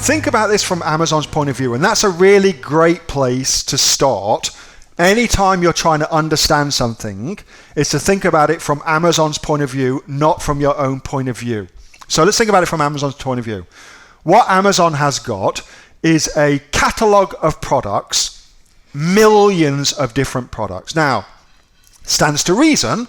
think about this from Amazon's point of view, and that's a really great place to start. Anytime you're trying to understand something, is to think about it from Amazon's point of view, not from your own point of view. So let's think about it from Amazon's point of view. What Amazon has got is a catalog of products, millions of different products. Now, stands to reason,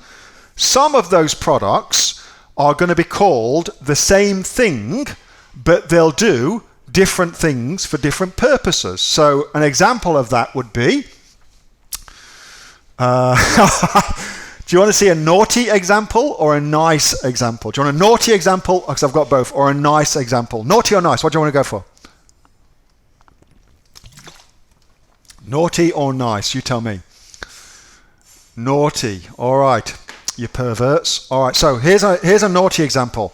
some of those products are going to be called the same thing, but they'll do different things for different purposes. So an example of that would be, do you want to see a naughty example or a nice example? Do you want a naughty example? Because I've got both. Or a nice example? Naughty or nice? What do you want to go for? Naughty or nice? You tell me. Naughty. All right. You perverts. All right. So here's a naughty example.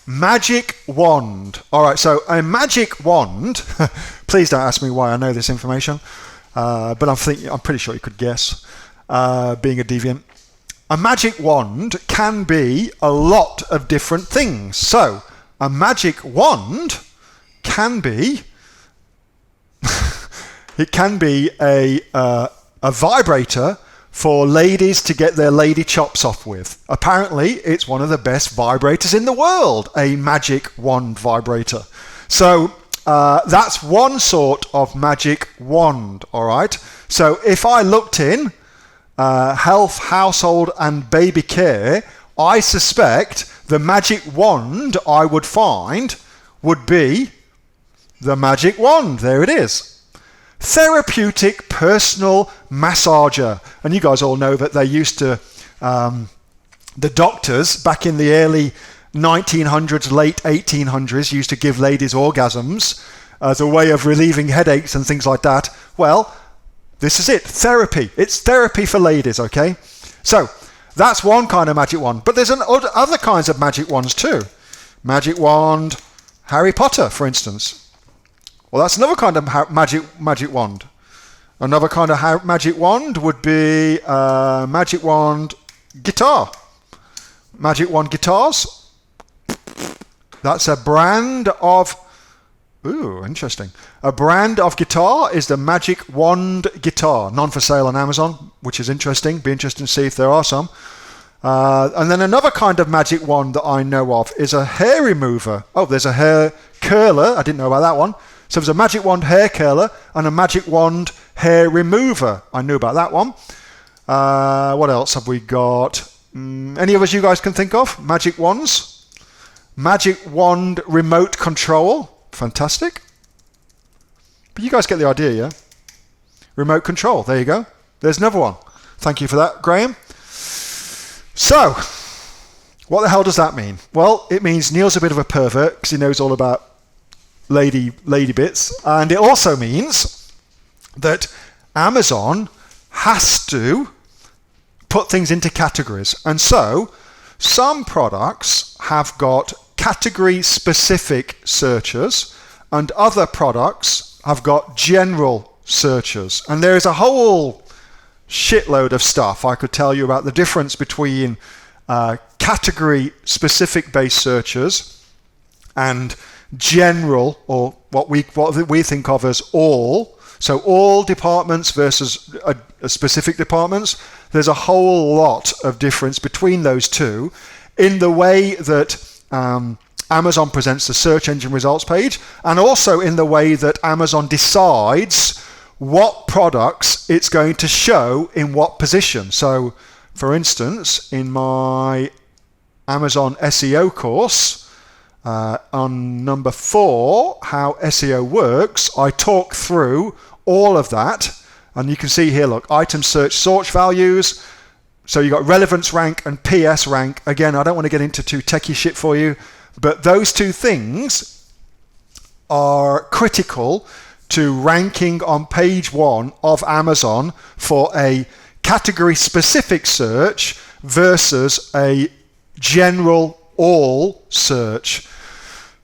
Magic wand. All right. So a magic wand. Please don't ask me why I know this information. But I'm pretty sure you could guess, being a deviant. A magic wand can be a lot of different things. So a magic wand can be it can be a vibrator for ladies to get their lady chops off with. Apparently, it's one of the best vibrators in the world, a magic wand vibrator. So that's one sort of magic wand, all right? So if I looked in health, household, and baby care, I suspect the magic wand I would find would be the magic wand. There it is. Therapeutic personal massager. And you guys all know that they used to, the doctors back in the early 1900s, late 1800s, used to give ladies orgasms as a way of relieving headaches and things like that. Well, this is it. Therapy. It's therapy for ladies, okay? So that's one kind of magic wand. But there's other kinds of magic wands too. Magic wand, Harry Potter, for instance. Well, that's another kind of magic wand. Another kind of magic wand would be magic wand guitar. Magic wand guitars. That's a brand of... Ooh, interesting. A brand of guitar is the Magic Wand guitar. None for sale on Amazon, which is interesting. Be interesting to see if there are some. And then another kind of magic wand that I know of is a hair remover. Oh, there's a hair curler. I didn't know about that one. So there's a magic wand hair curler and a magic wand hair remover. I knew about that one. What else have we got? Any others you guys can think of? Magic wands? Magic wand remote control. Fantastic. But you guys get the idea, yeah? Remote control. There you go. There's another one. Thank you for that, Graham. So, what the hell does that mean? Well, it means Neil's a bit of a pervert because he knows all about lady bits, and it also means that Amazon has to put things into categories. And so some products have got category specific searches and other products have got general searches. And there is a whole shitload of stuff I could tell you about the difference between category specific based searches and general, or what we think of as all. So all departments versus specific departments. There's a whole lot of difference between those two in the way that Amazon presents the search engine results page, and also in the way that Amazon decides what products it's going to show in what position. So, for instance, in my Amazon SEO course, on number 4, how SEO works, I talk through all of that. And you can see here, look, item search values. So you got relevance rank and PS rank. Again, I don't want to get into too techie shit for you, but those two things are critical to ranking on page 1 of Amazon for a category specific search versus a general all search.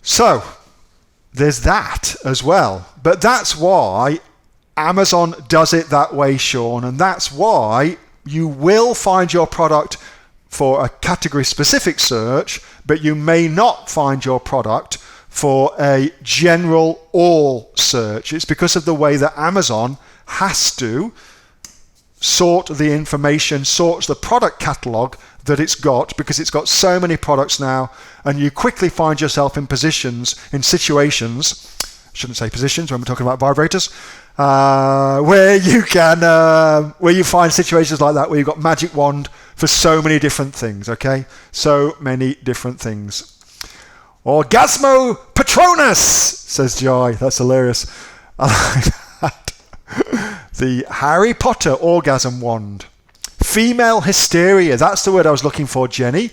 So there's that as well. But that's why Amazon does it that way, Sean, and that's why you will find your product for a category specific search, but you may not find your product for a general all search. It's because of the way that Amazon has to sort the information, sorts the product catalog that it's got, because it's got so many products now, and you quickly find yourself in situations, I shouldn't say positions when we're talking about vibrators, where you find situations like that where you've got magic wand for so many different things, okay? So many different things. Orgasmo Patronus, says Joy. That's hilarious. I like that. The Harry Potter orgasm wand. Female hysteria. That's the word I was looking for, Jenny.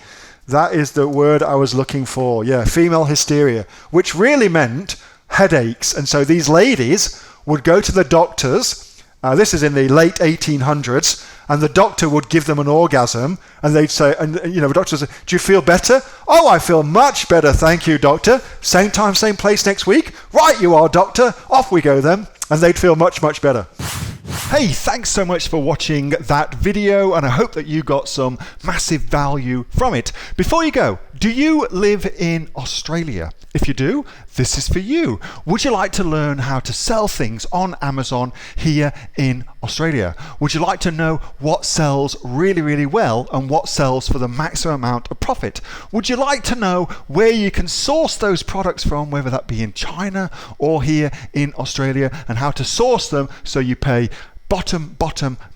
That is the word I was looking for. Yeah, female hysteria, which really meant headaches. And so these ladies would go to the doctors. This is in the late 1800s, and the doctor would give them an orgasm, and they'd say, the doctor would say, "Do you feel better?" "Oh, I feel much better, thank you, doctor. Same time, same place next week." "Right you are, doctor." Off we go then, and they'd feel much, much better. Hey, thanks so much for watching that video, and I hope that you got some massive value from it. Before you go, do you live in Australia? If you do, this is for you. Would you like to learn how to sell things on Amazon here in Australia? Would you like to know what sells really, really well and what sells for the maximum amount of profit? Would you like to know where you can source those products from, whether that be in China or here in Australia, and how to source them so you pay bottom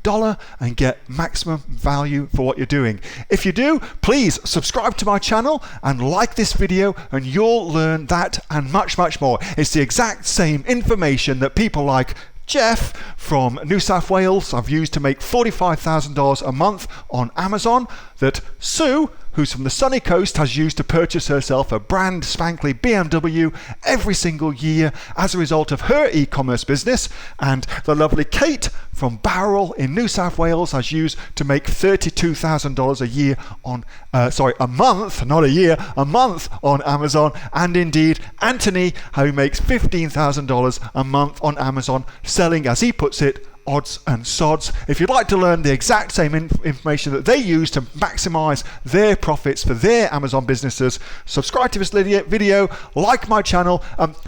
dollar and get maximum value for what you're doing? If you do, please subscribe to my channel and like this video, and you'll learn that and much, much more. It's the exact same information that people like Jeff from New South Wales have used to make $45,000 a month on Amazon, that Sue, who's from the sunny coast, has used to purchase herself a brand spankly BMW every single year as a result of her e-commerce business, and the lovely Kate from Bowral in New South Wales has used to make $32,000 a year on, a month, not a year, a month on Amazon, and indeed Anthony, who makes $15,000 a month on Amazon, selling, as he puts it, odds and sods. If you'd like to learn the exact same information that they use to maximize their profits for their Amazon businesses, subscribe to this video, like my channel,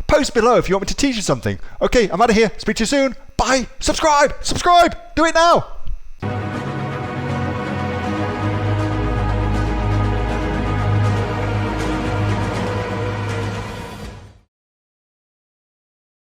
post below if you want me to teach you something. Okay, I'm out of here. Speak to you soon. Bye. Subscribe. Do it now.